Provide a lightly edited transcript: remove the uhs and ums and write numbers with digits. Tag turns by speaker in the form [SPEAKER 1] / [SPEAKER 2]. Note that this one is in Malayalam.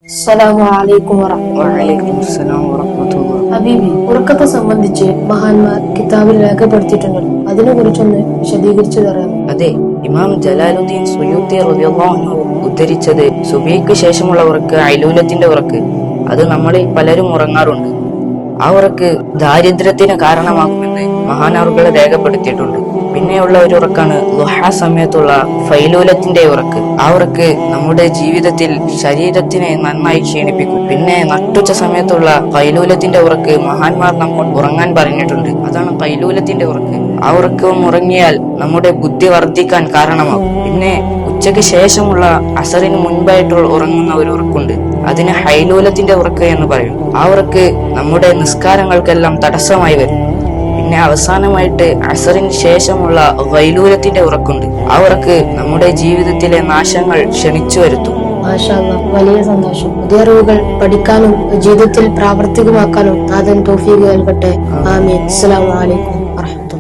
[SPEAKER 1] അസ്സലാമു അലൈക്കും വറഹ്മത്തുള്ളാഹി. ഹബീബി, ഉറക്കത്തെ സംബന്ധിച്ച് മഹാന്മാർ കിതാബിൽ രേഖപ്പെടുത്തിയിട്ടുണ്ടല്ലോ, അതിനെ കുറിച്ചൊന്ന് വിശദീകരിച്ചു തരാമോ?
[SPEAKER 2] അതെ, ഇമാം ജലാലുദ്ദീൻ സുയൂത്തി റളിയല്ലാഹു അൻഹു ഉദ്ധരിച്ചത് സുബഹിക്ക് ശേഷമുള്ള ഉറക്ക് ഐലൂലത്തിന്റെ ഉറക്ക്, അത് നമ്മളിൽ പലരും ഉറങ്ങാറുണ്ട്. ആ ഉറക്ക് ദാരിദ്ര്യത്തിന് കാരണമാകുമെന്ന് മഹാനവറുകൾ രേഖപ്പെടുത്തിയിട്ടുണ്ട്. പിന്നെയുള്ള ഒരു ഉറക്കാണ് ളുഹാ സമയത്തുള്ള ഫൈലൂലത്തിന്റെ ഉറക്ക്. ആ ഉറക്ക് നമ്മുടെ ജീവിതത്തിൽ ശരീരത്തിനെ നന്നായി ക്ഷീണിപ്പിക്കും. പിന്നെ നട്ടുച്ച സമയത്തുള്ള ഫൈലൂലത്തിന്റെ ഉറക്ക് മഹാന്മാർ നമ്മൾ ഉറങ്ങാൻ പറഞ്ഞിട്ടുണ്ട്. അതാണ് ഫൈലൂലത്തിന്റെ ഉറക്ക്. ആ ഉറക്കം ഉറങ്ങിയാൽ നമ്മുടെ ബുദ്ധി വർദ്ധിക്കാൻ കാരണമാകും. പിന്നെ ഉച്ചയ്ക്ക് ശേഷമുള്ള അസറിന് മുൻപായിട്ടുള്ള ഉറങ്ങുന്ന ഒരു ഉറക്കുണ്ട്, അതിന് ഹൈലൂലത്തിന്റെ ഉറക്ക് എന്ന് പറയും. ആ ഉറക്ക് നമ്മുടെ നിസ്കാരങ്ങൾക്കെല്ലാം തടസ്സമായി വരും. പിന്നെ അവസാനമായിട്ട് അസറിന് ശേഷമുള്ള വൈലൂലത്തിന്റെ ഉറക്കുണ്ട്. ആ ഉറക്ക് നമ്മുടെ ജീവിതത്തിലെ നാശങ്ങൾ ക്ഷണിച്ചു വരുത്തും.
[SPEAKER 1] മാഷാ അല്ലാഹ്, വലിയ സന്തോഷം. പുതിയ അറിവുകൾ പഠിക്കാനും ജീവിതത്തിൽ പ്രാവർത്തികമാക്കാനും നാഥൻ തൗഫീഖ് നൽകട്ടെ. ആമീൻ. അസ്സലാമു അലൈക്കും വറഹ്മത്തുള്ളാഹി.